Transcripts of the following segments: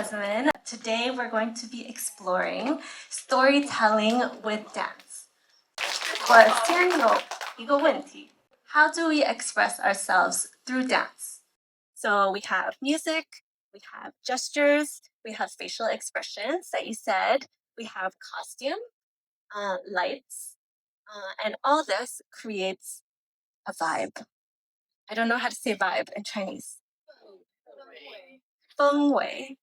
Jesamine. Today we're going to be exploring storytelling with dance. 我先有一个问题. How do we express ourselves through dance? So we have music, we have gestures, we have facial expressions that you said, we have costume, lights, and all this creates a vibe. I don't know how to say vibe in Chinese. 氛围.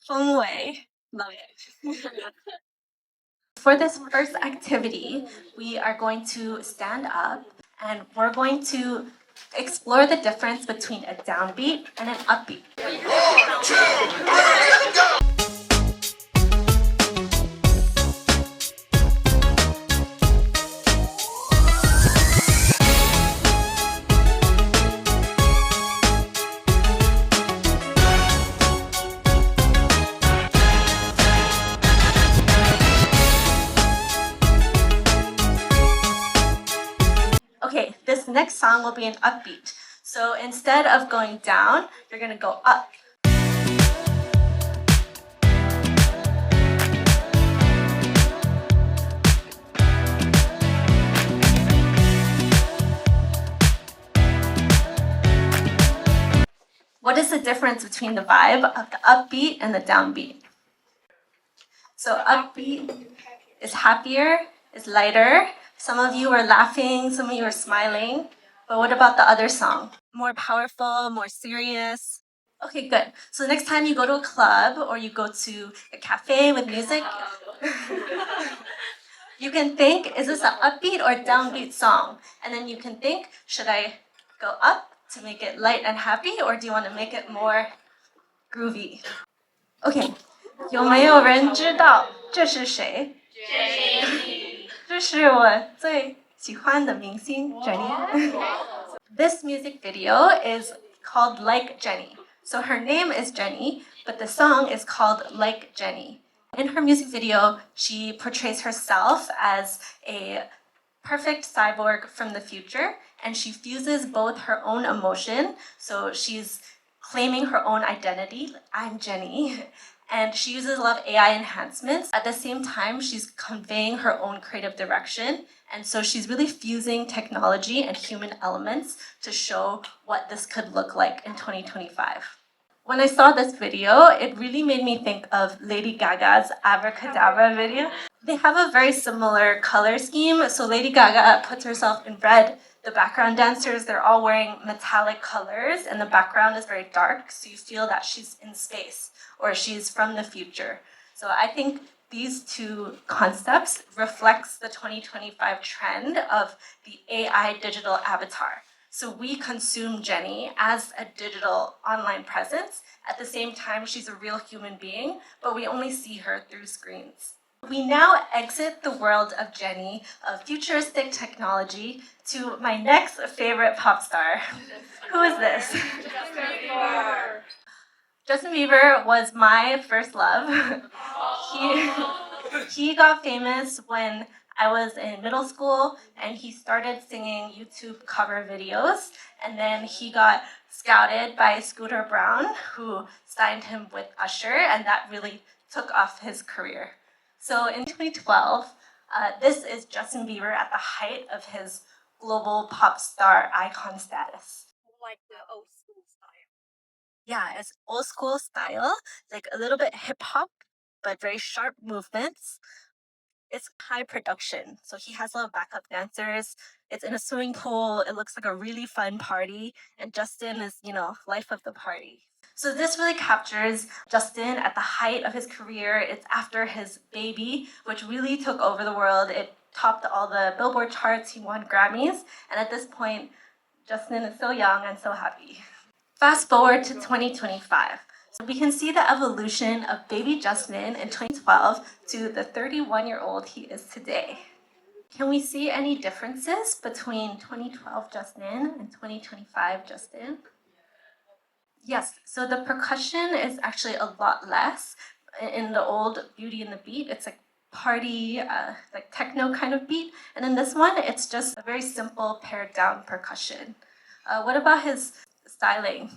Feng Wei. Love it. For this first activity, we are going to stand up and we're going to explore the difference between a downbeat and an upbeat. Okay, this next song will be an upbeat. So instead of going down, you're gonna go up. What is the difference between the vibe of the upbeat and the downbeat? So upbeat is happier, is lighter. Some of you are laughing, some of you are smiling. But what about the other song? More powerful, more serious. Okay, good. So next time you go to a club or you go to a cafe with music, you can think, is this an upbeat or downbeat song? And then you can think, should I go up to make it light and happy, or do you want to make it more groovy? Okay, 有没有人知道这是谁？ Jennie. 这是我最喜欢的明星 Jennie. This music video is called Like Jennie. So her name is Jennie, but the song is called Like Jennie. In her music video, she portrays herself as a perfect cyborg from the future, and she fuses both her own emotion, so she's claiming her own identity, I'm Jennie, and she uses a lot of AI enhancements. At the same time, she's conveying her own creative direction, and so she's really fusing technology and human elements to show what this could look like in 2025. When I saw this video, it really made me think of Lady Gaga's Abracadabra video. They have a very similar color scheme. So Lady Gaga puts herself in red. The background dancers, they're all wearing metallic colors, and the background is very dark, so you feel that she's in space or she's from the future. So I think these two concepts reflects the 2025 trend of the AI digital avatar. So we consume Jennie as a digital online presence. At the same time, she's a real human being, but we only see her through screens. We now exit the world of Jennie, of futuristic technology, to my next favorite pop star. Who is this? Justin Bieber. Justin Bieber was my first love. He got famous when I was in middle school, and he started singing YouTube cover videos, and then he got scouted by Scooter Braun, who signed him with Usher, and that really took off his career. So in 2012, this is Justin Bieber at the height of his global pop star icon status. Like the old school style. Yeah, it's old school style, like a little bit hip hop, but very sharp movements. It's high production, so he has a lot of backup dancers. It's in a swimming pool. It looks like a really fun party, and Justin is, life of the party. So this really captures Justin at the height of his career. It's after his baby, which really took over the world. It topped all the Billboard charts. He won Grammys, and at this point, Justin is so young and so happy. Fast forward to 2025. So we can see the evolution of baby Justin in 2012 to the 31-year-old he is today. Can we see any differences between 2012 Justin and 2025 Justin? Yes, so the percussion is actually a lot less. In the old Beauty and the Beat, it's like party, like techno kind of beat. And in this one, it's just a very simple pared down percussion. What about his styling?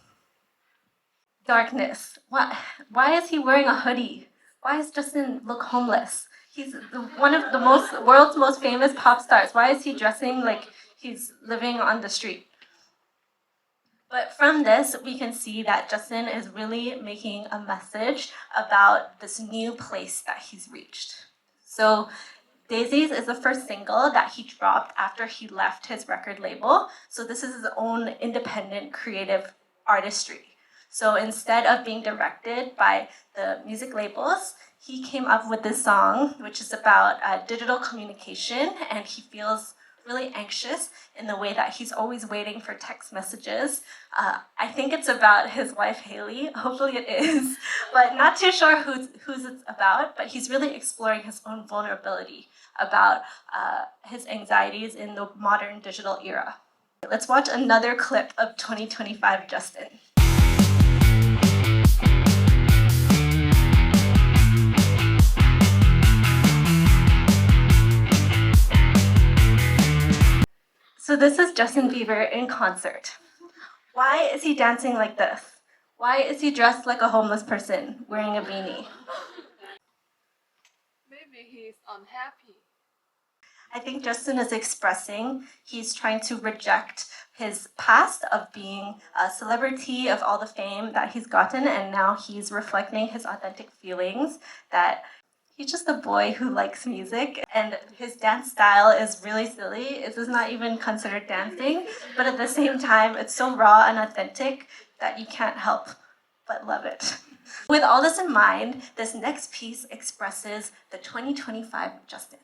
darkness. Why is he wearing a hoodie? Why does Justin look homeless? He's one of the world's most famous pop stars. Why is he dressing like he's living on the street? But from this, we can see that Justin is really making a message about this new place that he's reached. So Daisies is the first single that he dropped after he left his record label. So this is his own independent creative artistry. So instead of being directed by the music labels, he came up with this song, which is about digital communication, and he feels really anxious in the way that he's always waiting for text messages. I think it's about his wife, Haley. Hopefully it is, but not too sure who's it's about, but he's really exploring his own vulnerability about his anxieties in the modern digital era. Let's watch another clip of 2025 Justin. So this is Justin Bieber in concert. Why is he dancing like this? Why is he dressed like a homeless person, wearing a beanie? Maybe he's unhappy. I think Justin is expressing he's trying to reject his past of being a celebrity, of all the fame that he's gotten, and now he's reflecting his authentic feelings that he's just a boy who likes music, and his dance style is really silly. It is not even considered dancing, but at the same time, it's so raw and authentic that you can't help but love it. With all this in mind, this next piece expresses the 2025 Justin.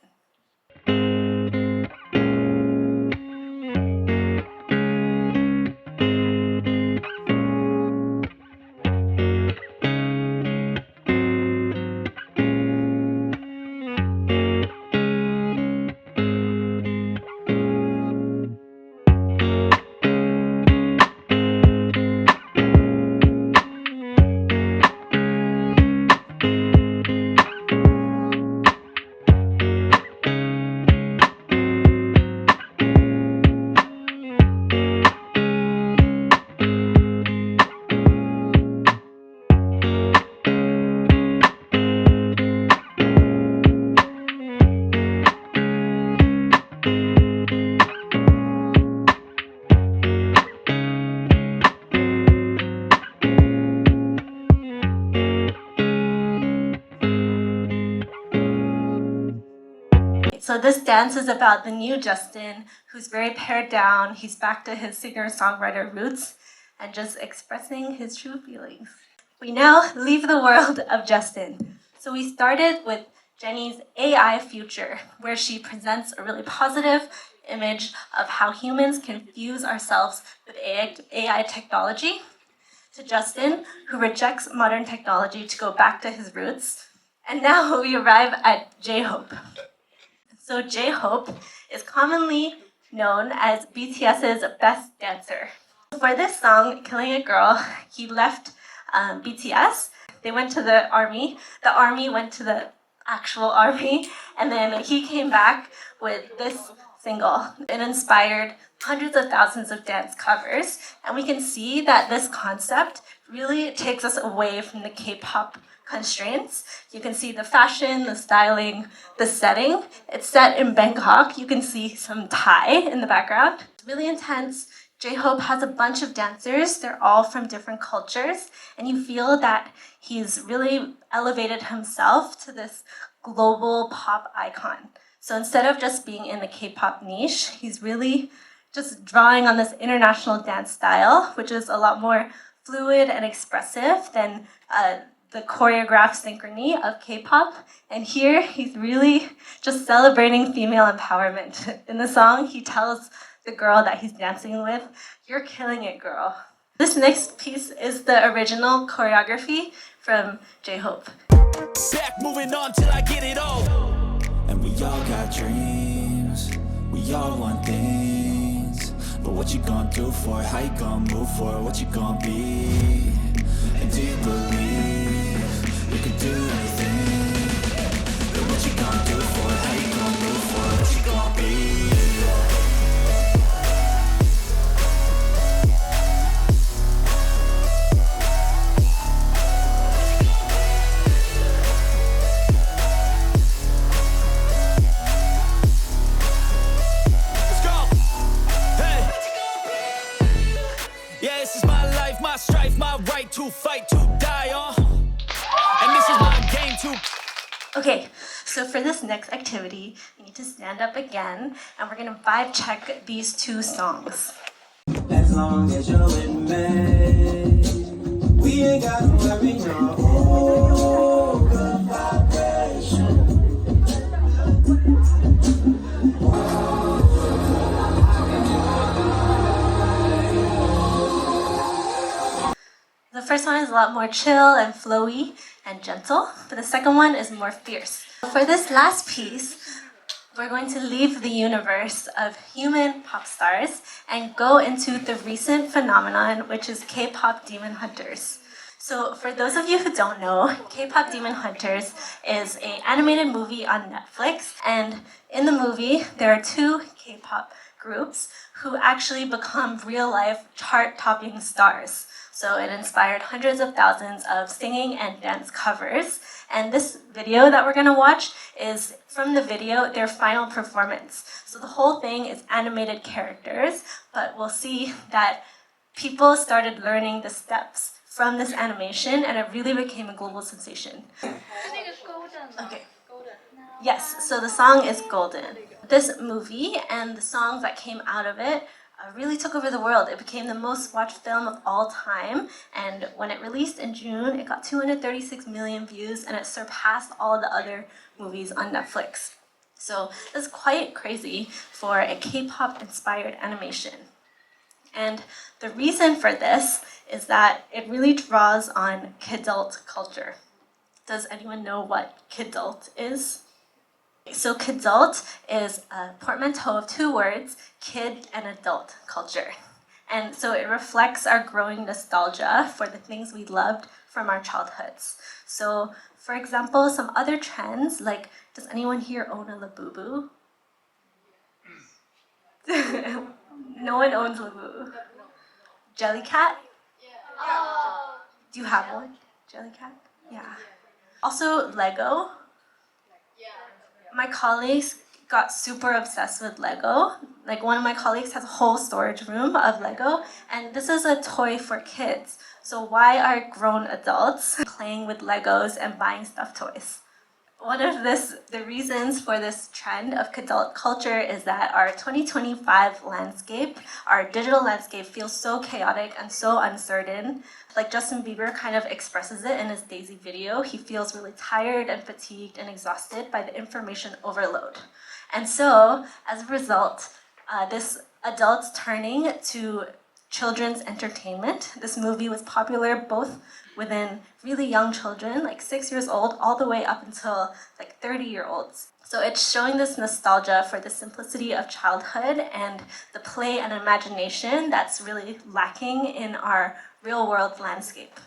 So this dance is about the new Justin, who's very pared down. He's back to his singer-songwriter roots and just expressing his true feelings. We now leave the world of Justin. So we started with Jennie's AI future, where she presents a really positive image of how humans can fuse ourselves with AI technology, to Justin, who rejects modern technology to go back to his roots. And now we arrive at J-Hope. So J-Hope is commonly known as BTS's best dancer. For this song, Killing a Girl, he left BTS. They went to the army went to the actual army, and then he came back with this single. It inspired hundreds of thousands of dance covers, and we can see that this concept really takes us away from the K-pop constraints. You can see the fashion, the styling, the setting. It's set in Bangkok. You can see some Thai in the background. It's really intense. J-Hope has a bunch of dancers. They're all from different cultures, and you feel that he's really elevated himself to this global pop icon. So instead of just being in the K-pop niche, he's really just drawing on this international dance style, which is a lot more fluid and expressive than the choreographed synchrony of K-pop. And here, he's really just celebrating female empowerment. In the song, he tells the girl that he's dancing with, "You're killing it, girl." This next piece is the original choreography from J-Hope. Back moving on till I get it all. And we all got dreams, we all want things. But what you gonna do for it? How you gonna move for it? What you gonna be? And do you believe you can do anything? But what you gonna do for it? How you gonna move for it? What you gonna be? too. Okay, so for this next activity, you need to stand up again, and we're gonna vibe check these two songs. As long as you're with me, we ain't got to worry no. Oh, good vibration. The first one is a lot more chill and flowy and gentle, but the second one is more fierce. For this last piece, we're going to leave the universe of human pop stars and go into the recent phenomenon, which is K-Pop Demon Hunters. So for those of you who don't know, K-Pop Demon Hunters is an animated movie on Netflix, and in the movie, there are two K-pop groups who actually become real-life chart-topping stars. So it inspired hundreds of thousands of singing and dance covers. And this video that we're gonna watch is from the video, their final performance. So the whole thing is animated characters, but we'll see that people started learning the steps from this animation and it really became a global sensation. Okay. Yes, so the song is Golden. This movie and the songs that came out of it really took over the world. It became the most watched film of all time, and when it released in June, it got 236 million views and it surpassed all the other movies on Netflix. So this is quite crazy for a K-pop inspired animation. And the reason for this is that it really draws on kidult culture. Does anyone know what kidult is? So kidult is a portmanteau of two words, kid and adult culture. And so it reflects our growing nostalgia for the things we loved from our childhoods. So for example, some other trends, like, does anyone here own a Labubu? No one owns Labubu. Jellycat? Do you have one? Jellycat? Yeah. Also Lego. My colleagues got super obsessed with Lego. Like, one of my colleagues has a whole storage room of Lego, and this is a toy for kids. So why are grown adults playing with Legos and buying stuffed toys? One of the reasons for this trend of kidult culture is that our 2025 landscape, our digital landscape, feels so chaotic and so uncertain. Like Justin Bieber kind of expresses it in his Daisy video. He feels really tired and fatigued and exhausted by the information overload. And so, as a result, this adults turning to children's entertainment. This movie was popular both within really young children, like 6 years old, all the way up until like 30-year-olds. So it's showing this nostalgia for the simplicity of childhood and the play and imagination that's really lacking in our real-world landscape.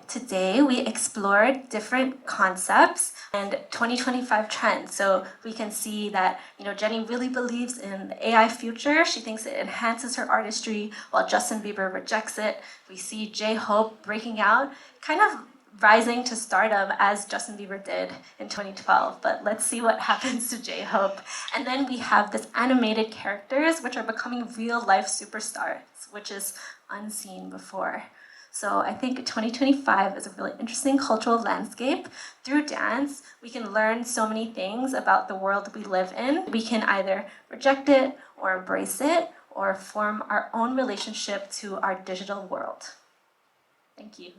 Today, we explored different concepts and 2025 trends. So we can see that, Jennie really believes in the AI future. She thinks it enhances her artistry, while Justin Bieber rejects it. We see J-Hope breaking out, kind of rising to stardom as Justin Bieber did in 2012. But let's see what happens to J-Hope. And then we have this animated characters, which are becoming real-life superstars, which is unseen before. So I think 2025 is a really interesting cultural landscape. Through dance, we can learn so many things about the world we live in. We can either reject it or embrace it or form our own relationship to our digital world. Thank you.